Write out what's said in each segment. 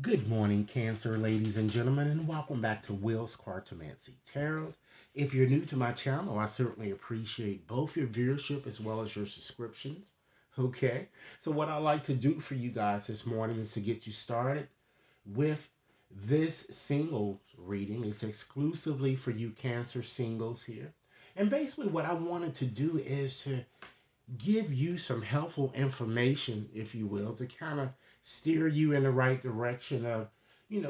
Good morning, Cancer, ladies and gentlemen, and welcome back to Will's Cartomancy Tarot. If you're new to my channel, I certainly appreciate both your viewership as well as your subscriptions. Okay, so what I like to do for you guys this morning is to get you started with this singles reading. It's exclusively for you Cancer singles here. And basically, what I wanted to do is to give you some helpful information, if you will, to kind of steer you in the right direction of,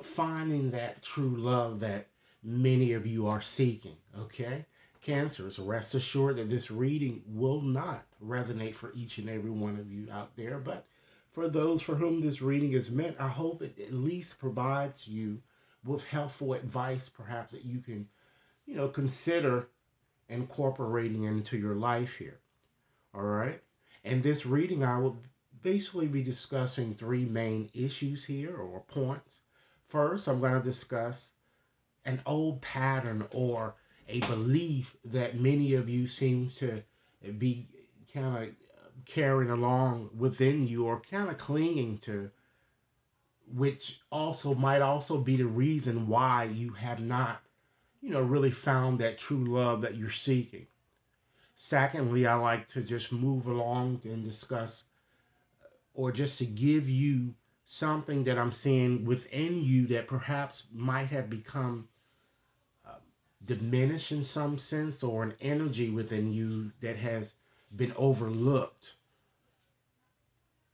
finding that true love that many of you are seeking. Okay? Cancers, rest assured that this reading will not resonate for each and every one of you out there, but for those for whom this reading is meant, I hope it at least provides you with helpful advice, perhaps that you can, consider incorporating into your life here. All right. In this reading, I will basically be discussing three main issues here or points. First, I'm going to discuss an old pattern or a belief that many of you seem to be kind of carrying along within you or kind of clinging to, which also might also be the reason why you have not, really found that true love that you're seeking. Secondly, I like to just move along and discuss, or just to give you something that I'm seeing within you that perhaps might have become uh, diminished in some sense, or an energy within you that has been overlooked.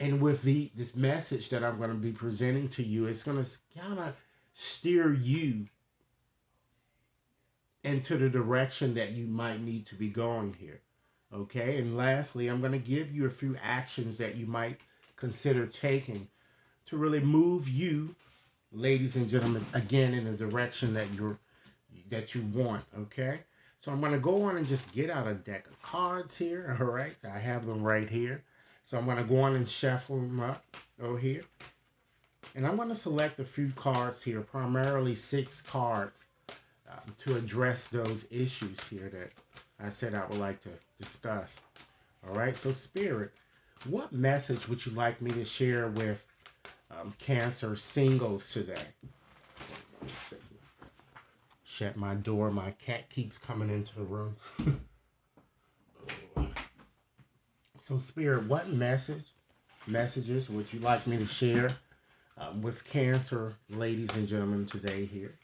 And with this message that I'm going to be presenting to you, it's going to kind of steer you into the direction that you might need to be going here. Okay, and lastly, I'm going to give you a few actions that you might consider taking to really move you, ladies and gentlemen, again in the direction that you want. Okay, so I'm going to go on and just get out a deck of cards here. All right, I have them right here. So I'm going to go on and shuffle them up over here, and I'm going to select a few cards here, primarily six cards, to address those issues here that I said I would like to discuss. All right, so Spirit, what message would you like me to share with Cancer singles today? Let's see. Shut my door. My cat keeps coming into the room. So, Spirit, what messages would you like me to share with Cancer, ladies and gentlemen, today here?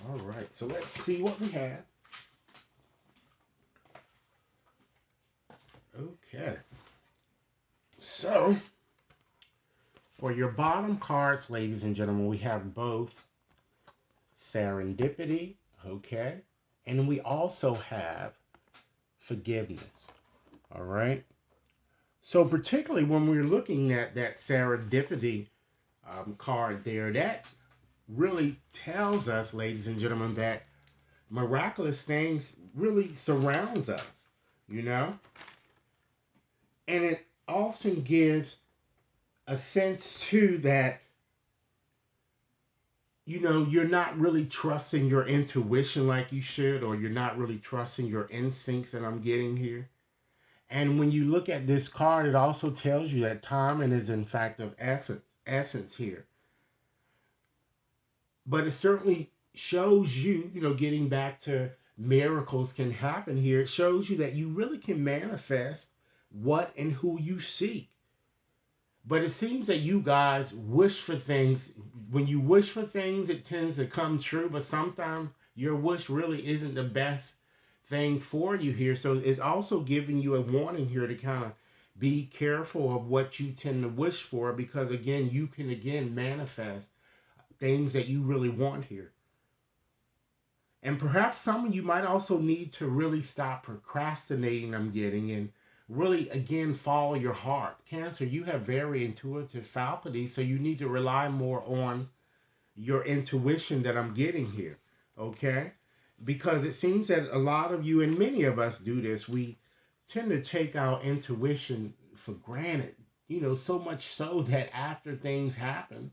All right, so let's see what we have. Okay, so for your bottom cards, ladies and gentlemen, we have both serendipity, okay, and we also have forgiveness. All right. So particularly when we're looking at that serendipity card there, that really tells us, ladies and gentlemen, that miraculous things really surrounds us, you know, and it often gives a sense too that, you're not really trusting your intuition like you should, or you're not really trusting your instincts that I'm getting here. And when you look at this card, it also tells you that timing is in fact of essence here. But it certainly shows you, getting back to miracles can happen here. It shows you that you really can manifest what and who you seek. But it seems that you guys wish for things. When you wish for things, it tends to come true. But sometimes your wish really isn't the best thing for you here. So it's also giving you a warning here to kind of be careful of what you tend to wish for, because again, you can again manifest things that you really want here. And perhaps some of you might also need to really stop procrastinating, I'm getting, and really, again, follow your heart. Cancer, you have very intuitive faculties, so you need to rely more on your intuition that I'm getting here, okay? Because it seems that a lot of you, and many of us do this, we tend to take our intuition for granted, so much so that after things happen,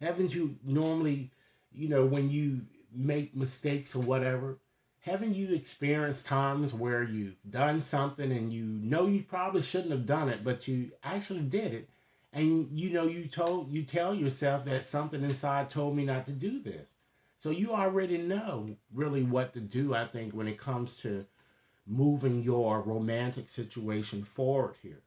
haven't you normally, when you make mistakes or whatever, haven't you experienced times where you've done something and you know you probably shouldn't have done it, but you actually did it? And you tell yourself that something inside told me not to do this. So you already know really what to do, I think, when it comes to moving your romantic situation forward here.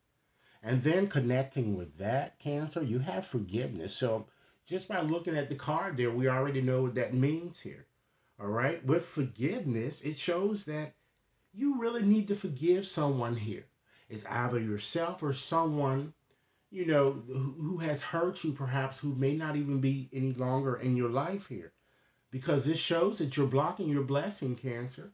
And then connecting with that, Cancer, you have forgiveness. So just by looking at the card there, we already know what that means here. All right. With forgiveness, it shows that you really need to forgive someone here. It's either yourself or someone, who has hurt you, perhaps, who may not even be any longer in your life here. Because this shows that you're blocking your blessing, Cancer.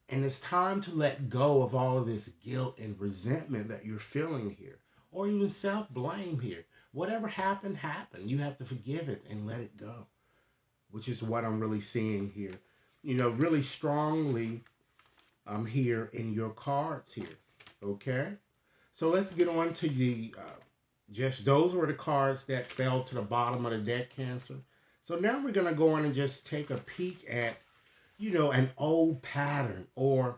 And it's time to let go of all of this guilt and resentment that you're feeling here, or even self blame here. Whatever happened, happened. You have to forgive it and let it go, which is what I'm really seeing here. Really strongly here in your cards here. Okay? So let's get on to the. Just those were the cards that fell to the bottom of the deck, Cancer. So now we're going to go on and just take a peek at an old pattern or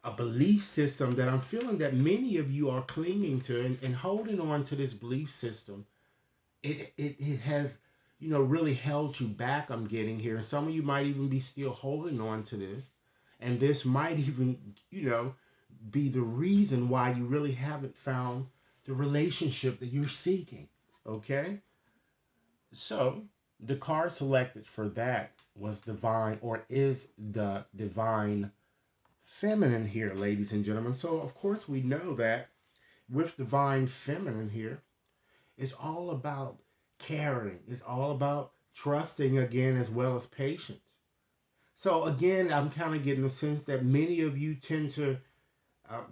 a belief system that I'm feeling that many of you are clinging to and holding on to this belief system. It has, really held you back, I'm getting here. And some of you might even be still holding on to this. And this might even, be the reason why you really haven't found the relationship that you're seeking. Okay? So the card selected for that was divine, or is the divine feminine here, ladies and gentlemen. So of course we know that with divine feminine here, it's all about caring. It's all about trusting again, as well as patience. So again, I'm kind of getting the sense that many of you tend to,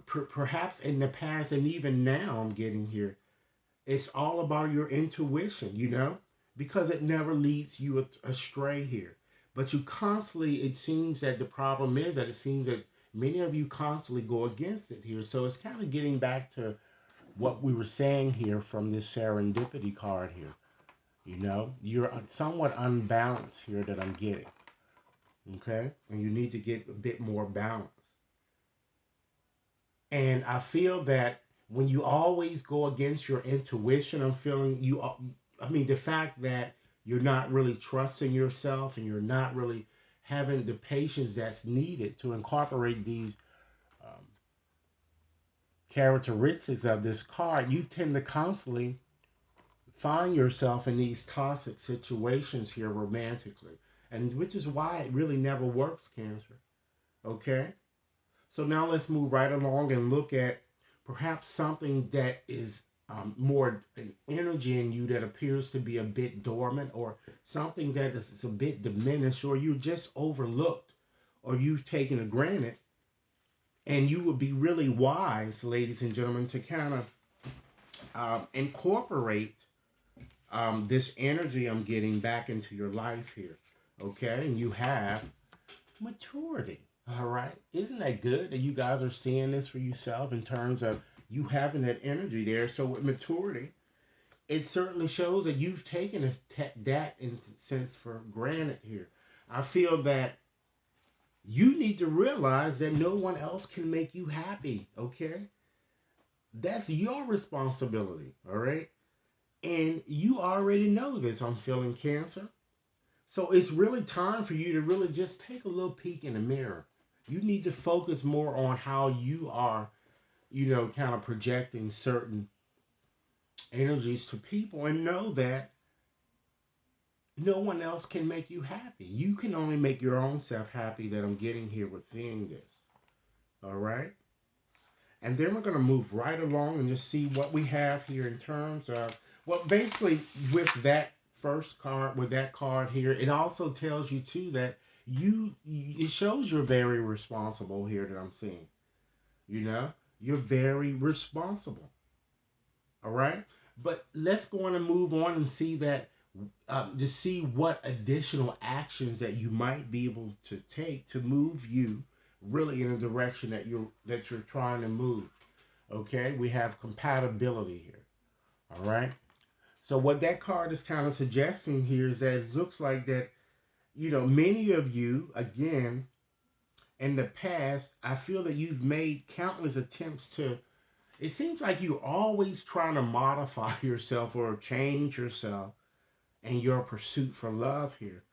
perhaps in the past and even now, I'm getting here, it's all about your intuition, because it never leads you astray here. But you constantly, it seems that the problem is that it seems that many of you constantly go against it here. So it's kind of getting back to what we were saying here from this serendipity card here. You're somewhat unbalanced here that I'm getting. Okay? And you need to get a bit more balance. And I feel that when you always go against your intuition, I'm feeling the fact that you're not really trusting yourself and you're not really having the patience that's needed to incorporate these um, characteristics of this card, you tend to constantly find yourself in these toxic situations here romantically. And which is why it really never works, Cancer. Okay? So now let's move right along and look at perhaps something that is more an energy in you that appears to be a bit dormant, or something that is a bit diminished, or you're just overlooked, or you've taken for granted. And you would be really wise, ladies and gentlemen, to kind of incorporate this energy I'm getting back into your life here. Okay? And you have maturity. All right. Isn't that good that you guys are seeing this for yourself in terms of you having that energy there? So with maturity, it certainly shows that you've taken that in a sense for granted here. I feel that you need to realize that no one else can make you happy. Okay. That's your responsibility. All right. And you already know this. I'm feeling, Cancer. So it's really time for you to really just take a little peek in the mirror. You need to focus more on how you are, kind of projecting certain energies to people, and know that no one else can make you happy. You can only make your own self happy, that I'm getting here with seeing this. All right? And then we're going to move right along and just see what we have here in terms of, well, basically, with that first card, with that card here, it also tells you, too, that it shows you're very responsible here that I'm seeing. You're very responsible. All right? But let's go on and move on and see that, to see what additional actions that you might be able to take to move you really in a direction that you're trying to move. Okay, we have compatibility here. All right. So what that card is kind of suggesting here is that it looks like that, many of you, again, in the past, I feel that you've made countless attempts to It seems like you're always trying to modify yourself or change yourself in your pursuit for love here,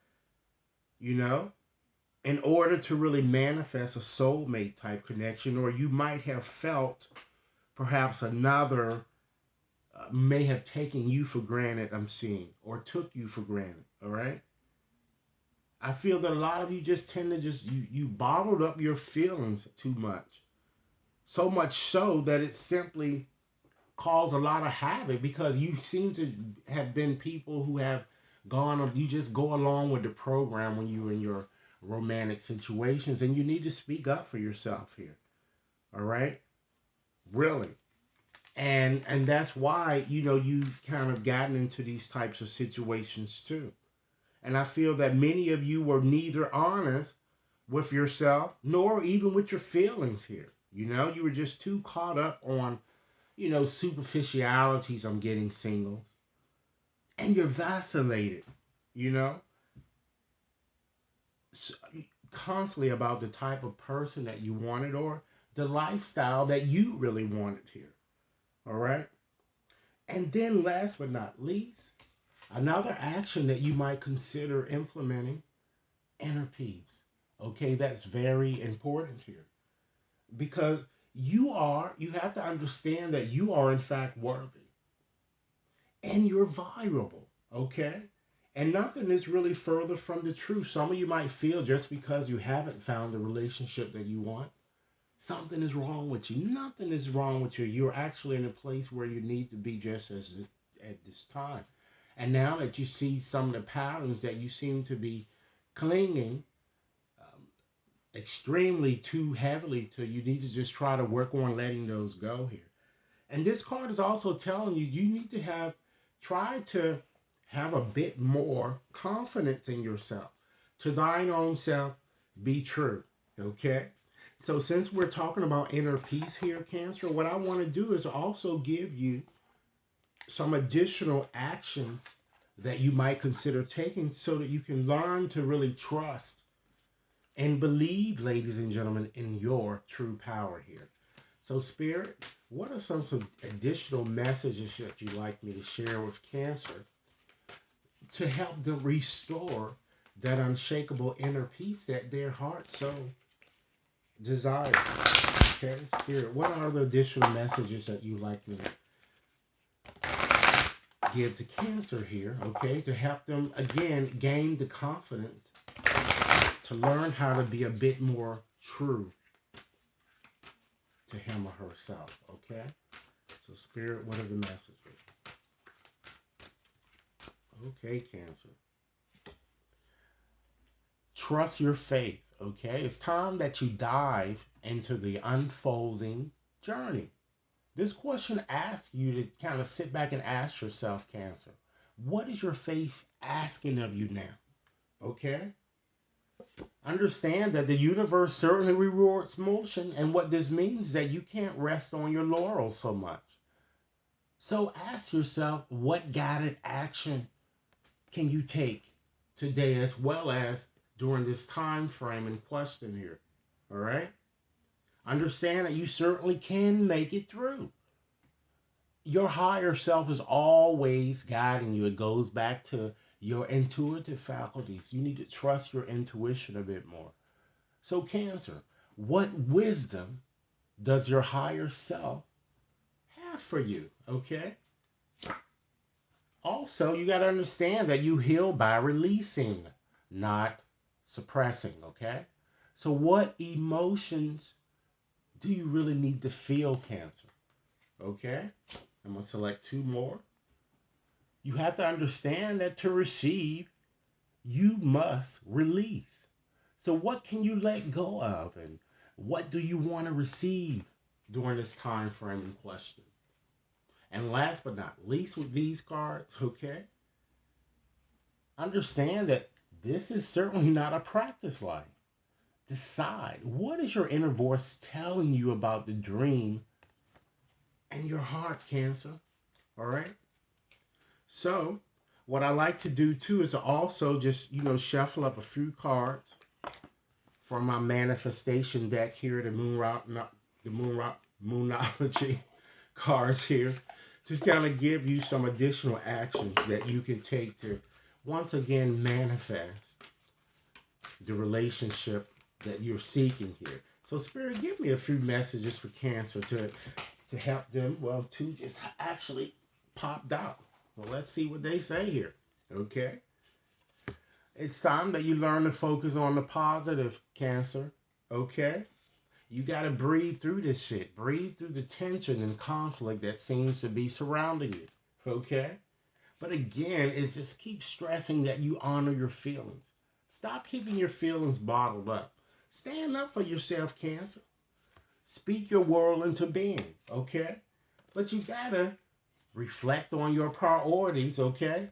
you know, in order to really manifest a soulmate type connection, or you might have felt perhaps another may have taken you for granted, I'm seeing, or took you for granted, all right? I feel that a lot of you just tend to you bottled up your feelings too much. So much so that it simply caused a lot of havoc because you seem to have been people who have gone on, you just go along with the program when you're in your romantic situations, and you need to speak up for yourself here. All right? Really. And that's why, you've kind of gotten into these types of situations too. And I feel that many of you were neither honest with yourself nor even with your feelings here. You were just too caught up on, superficialities. I'm getting singles. And you're vacillated, you know, s- constantly about the type of person that you wanted or the lifestyle that you really wanted here. All right. And then, last but not least, another action that you might consider implementing, inner peace. Okay, that's very important here because you have to understand that you are in fact worthy and you're valuable. Okay, and nothing is really further from the truth. Some of you might feel just because you haven't found the relationship that you want, something is wrong with you. Nothing is wrong with you. You're actually in a place where you need to be just as at this time. And now that you see some of the patterns that you seem to be clinging extremely too heavily to, you need to just try to work on letting those go here. And this card is also telling you you need to try to have a bit more confidence in yourself. To thine own self be true. Okay? So since we're talking about inner peace here, Cancer, what I want to do is also give you some additional actions that you might consider taking so that you can learn to really trust and believe, ladies and gentlemen, in your true power here. So, Spirit, what are some additional messages that you'd like me to share with Cancer to help them restore that unshakable inner peace that their heart so desires? Okay, Spirit, what are the additional messages that you'd like me to give to Cancer here, okay, to help them, again, gain the confidence to learn how to be a bit more true to him or herself, okay? So, Spirit, what are the messages? Okay, Cancer. Trust your faith, okay? It's time that you dive into the unfolding journey. This question asks you to kind of sit back and ask yourself, Cancer, what is your faith asking of you now? Okay? Understand that the universe certainly rewards motion, and what this means is that you can't rest on your laurels so much. So ask yourself, what guided action can you take today as well as during this time frame in question here? All right? Understand that you certainly can make it through. Your higher self is always guiding you. It goes back to your intuitive faculties. You need to trust your intuition a bit more. So, Cancer, what wisdom does your higher self have for you? Okay? Also, you got to understand that you heal by releasing, not suppressing, okay? So, what emotions do you really need to feel, Cancer? Okay? I'm going to select two more. You have to understand that to receive, you must release. So, what can you let go of, and what do you want to receive during this time frame in question? And last but not least, with these cards, okay, understand that this is certainly not a practice life. Decide, what is your inner voice telling you about the dream and your heart, Cancer? All right. So, what I like to do too is to also just shuffle up a few cards for my manifestation deck here, the Moon Rock, the Moon Rock Moonology. cards here to kind of give you some additional actions that you can take to once again manifest the relationship that you're seeking here. So, Spirit, give me a few messages for Cancer to help them. Well, two just actually popped out. Well, let's see what they say here. Okay. It's time that you learn to focus on the positive, Cancer. Okay. You got to breathe through this shit. Breathe through the tension and conflict that seems to be surrounding you. Okay. But again, it's just keep stressing that you honor your feelings. Stop keeping your feelings bottled up. Stand up for yourself, Cancer. Speak your world into being, okay? But you gotta reflect on your priorities, okay?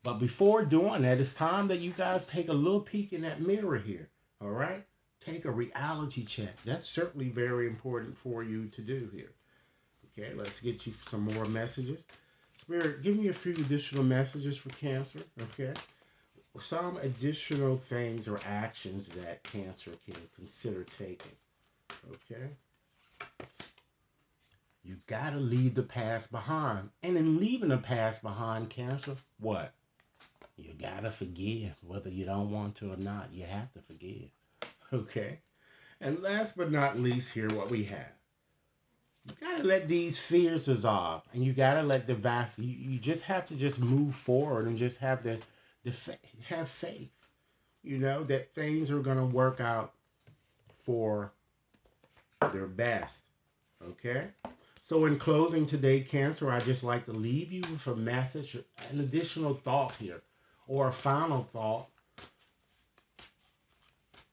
But before doing that, it's time that you guys take a little peek in that mirror here, all right? Take a reality check. That's certainly very important for you to do here. Okay, let's get you some more messages. Spirit, give me a few additional messages for Cancer, okay? Some additional things or actions that Cancer can consider taking, okay? You gotta leave the past behind. And in leaving the past behind, Cancer, what? You gotta forgive, whether you don't want to or not. You have to forgive, okay? And last but not least here, what we have. You gotta let these fears dissolve, and you gotta let the vast. You just have to just move forward and just have have faith. You know that things are gonna work out for their best. Okay. So in closing today, Cancer, I just like to leave you with a message, an additional thought here, or a final thought,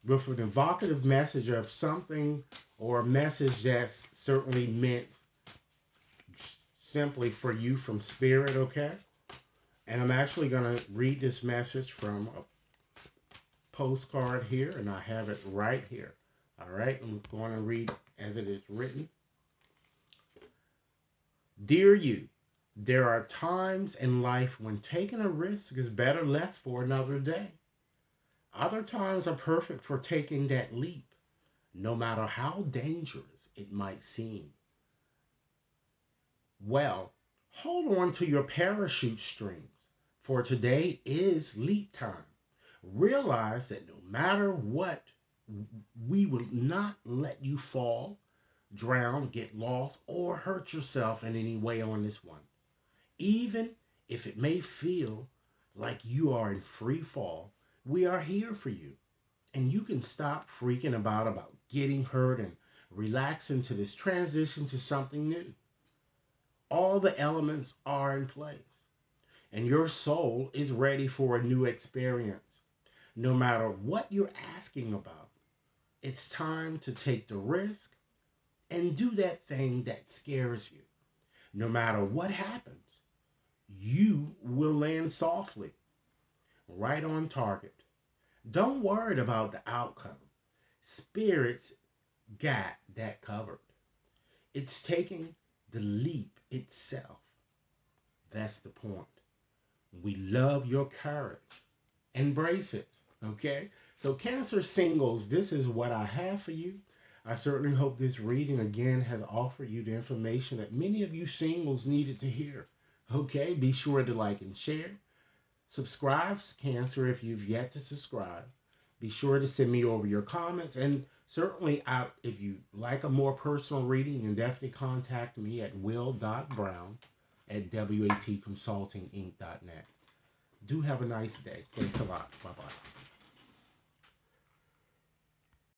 with an evocative message of something or a message that's certainly meant simply for you from Spirit, okay? And I'm actually going to read this message from a postcard here, and I have it right here. All right, I'm going to read as it is written. Dear you, there are times in life when taking a risk is better left for another day. Other times are perfect for taking that leap, no matter how dangerous it might seem. Well, hold on to your parachute strings, for today is leap time. Realize that no matter what, we will not let you fall, drown, get lost, or hurt yourself in any way on this one. Even if it may feel like you are in free fall, we are here for you. And you can stop freaking about getting hurt and relax into this transition to something new. All the elements are in place, and your soul is ready for a new experience. No matter what you're asking about, it's time to take the risk and do that thing that scares you. No matter what happens, you will land softly, right on target. Don't worry about the outcome. Spirits got that covered. It's taking the leap itself. That's the point. We love your courage. Embrace it. Okay? So, Cancer singles, this is what I have for you. I certainly hope this reading again has offered you the information that many of you singles needed to hear. Okay? Be sure to like and share. Subscribe, Cancer, if you've yet to subscribe. Be sure to send me over your comments. And certainly, if you like a more personal reading, you can definitely contact me at will.brown@watconsultinginc.net. Do have a nice day. Thanks a lot. Bye-bye.